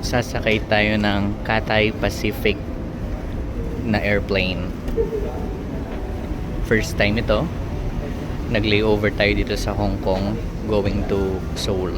Sasakay tayo ng Cathay Pacific na airplane. First time ito. Nag-layover tayo dito sa Hong Kong going to Seoul.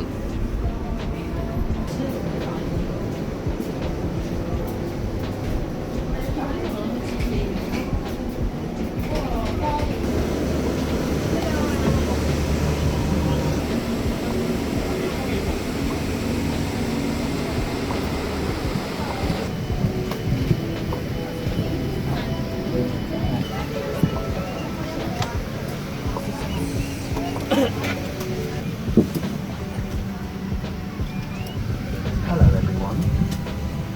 Hello everyone.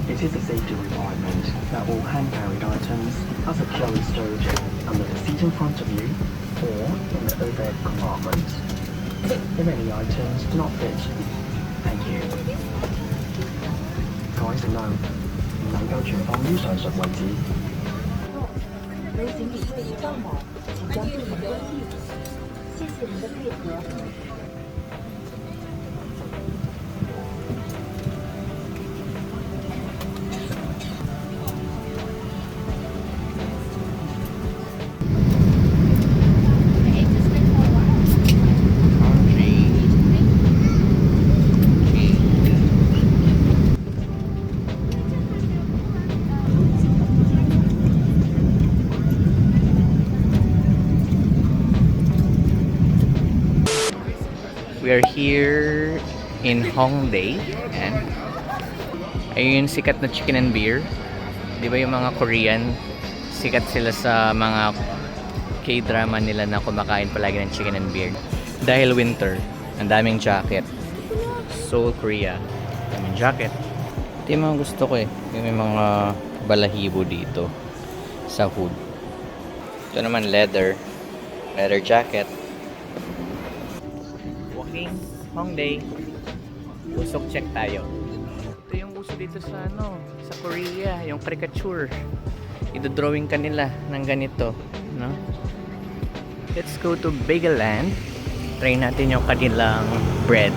It is a safety requirement that all hand-carried items are securely stored under the seat in front of you or in the overhead compartment. If any items do not fit, thank you. 各位乘客，唔能夠存放於上述位置。由行李柜一到某，请将柜门关闭。谢谢您的配合。We are here in Hongdae and ayun yung sikat na chicken and beer. Di ba yung mga Korean, sikat sila sa mga K-drama nila na kumakain palagi ng chicken and beer. Dahil winter, ang daming jacket. Seoul, Korea. Daming jacket. Ito yung mga gusto ko eh. Yung may mga balahibo dito sa hood. Ito naman leather jacket. Hongdae. Usok check tayo. Ito yung uso dito sa sa Korea, yung caricature. Idodrawing ka nila ng ganito, no? Let's go to Bagel Land. Try natin yung kanilang bread.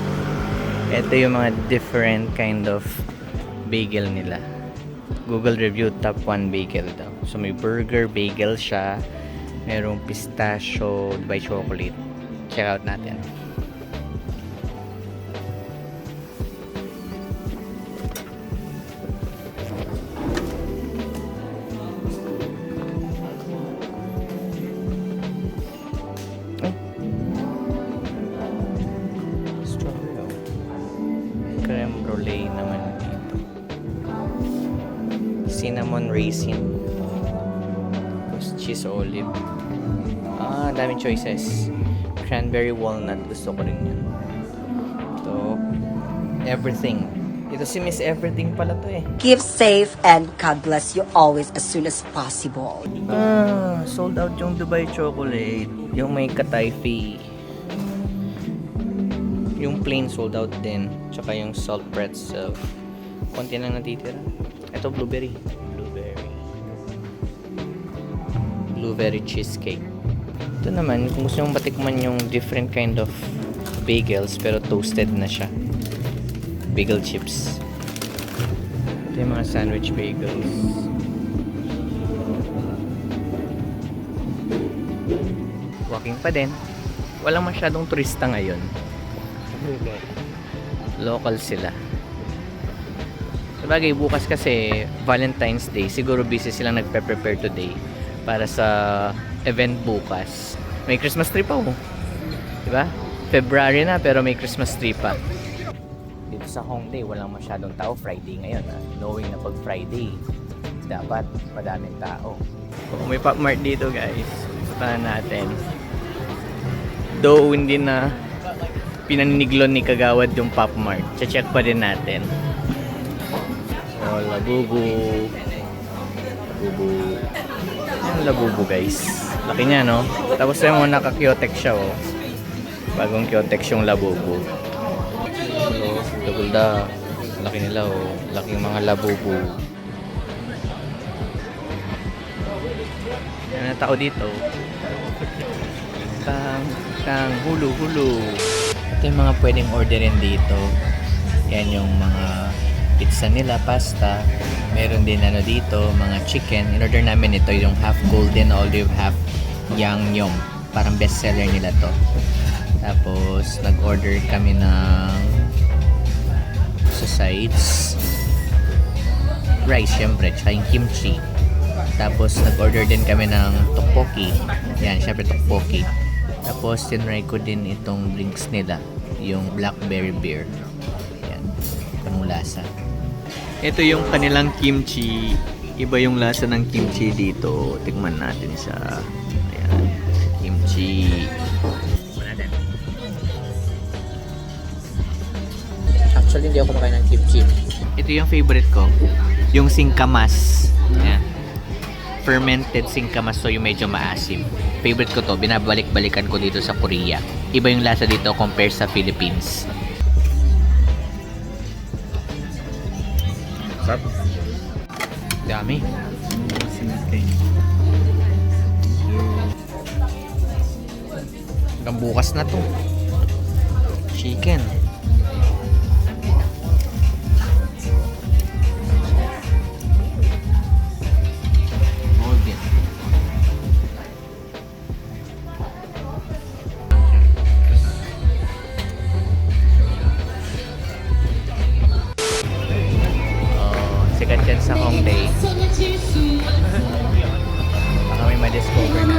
Ito yung mga different kind of bagel nila. Google review top 1 bagel daw. So may burger bagel siya. Merong pistachio by chocolate. Check out natin. Creme brulee naman dito. Cinnamon raisin. Tapos cheese olive. Daming choices. Cranberry walnut. Gusto ko rin yan. Ito. Everything. Ito si Miss Everything pala to eh. Keep safe and God bless you always as soon as possible. Sold out yung Dubai chocolate. Yung may katayfi. Yung plain sold out din. Tsaka yung salt pretzel. Konti lang natitira. Ito blueberry. Blueberry cheesecake. Ito naman, kung gusto mong matikman yung different kind of bagels pero toasted na siya. Bagel chips. Ito yung mga sandwich bagels. Walking pa din. Walang masyadong turista ngayon. Local sila. Sabagay, bukas kasi Valentine's Day. Siguro busy silang nagpe-prepare today para sa event bukas. May Christmas tree pa oh. Diba? February na pero may Christmas tree pa. Dito sa Hongdae, walang masyadong tao. Friday ngayon. Knowing na pag Friday, dapat madaming tao. Kung may Pop Mart dito guys, puntahan natin. Though hindi na pinaniniglon ni Kagawad yung Pop Mart. Check pa din natin. So, Labubu. Yung Labubu guys. Laki niya no? Tapos yung mga naka-Kyotex siya oh. Bagong Kyotex yung Labubu. Dagulda. Laki nila oh. Laking mga Labubu. Ano na tao dito? Tang, hulu. Ito yung mga pwedeng orderin dito. Yan yung mga pizza nila, pasta. Meron din ano dito, mga chicken. In-order namin ito yung half golden olive, half yangnyeom. Parang bestseller nila to. Tapos, nag-order kami ng sa sides. Rice, syempre, tsaka yung kimchi. Tapos, nag-order din kami ng tteokbokki. Yan, syempre tteokbokki. Tapos, tinry ko din itong drinks nila. Yung blackberry beer. Yan. Anong lasa? Ito yung kanilang kimchi. Iba yung lasa ng kimchi dito. Tikman natin siya. Ayan. Kimchi. Tikman natin. Actually, hindi ako kumakain ng kimchi. Ito yung favorite ko. Yung singkamas. Ayan. Fermented singkamas, so yung medyo maasim. Favorite ko to, binabalik-balikan ko dito sa Korea. Iba yung lasa dito compare sa Philippines. Sarap. Dami. Hanggang bukas na to. Chicken. Sikat yan sa Hongdae. Baka may ma-discover na.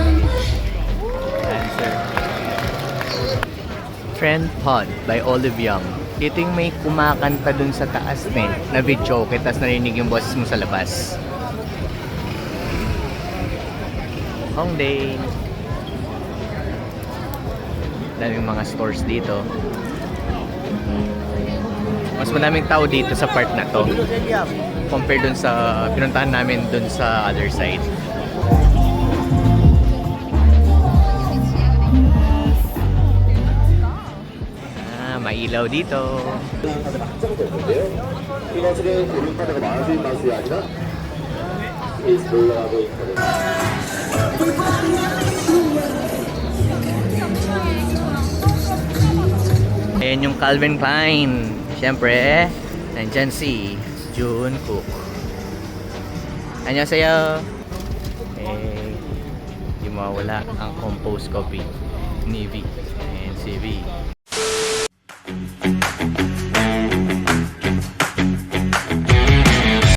Answer. Trend Pod by Olive Young. Ito yung may kumakanta dun sa taas na video okay, tapos narinig yung boses mo sa labas. Hongdae. Daming mga stores dito. Mas maraming tao dito sa part na to compare dun sa pinuntahan namin dun sa other side. Mailaw dito. Ayan yung Calvin Klein. Siyempre, nandyan si Jungkook. Annyeonghaseyo. Hindi mawawala ang composed coffee ni V and si V.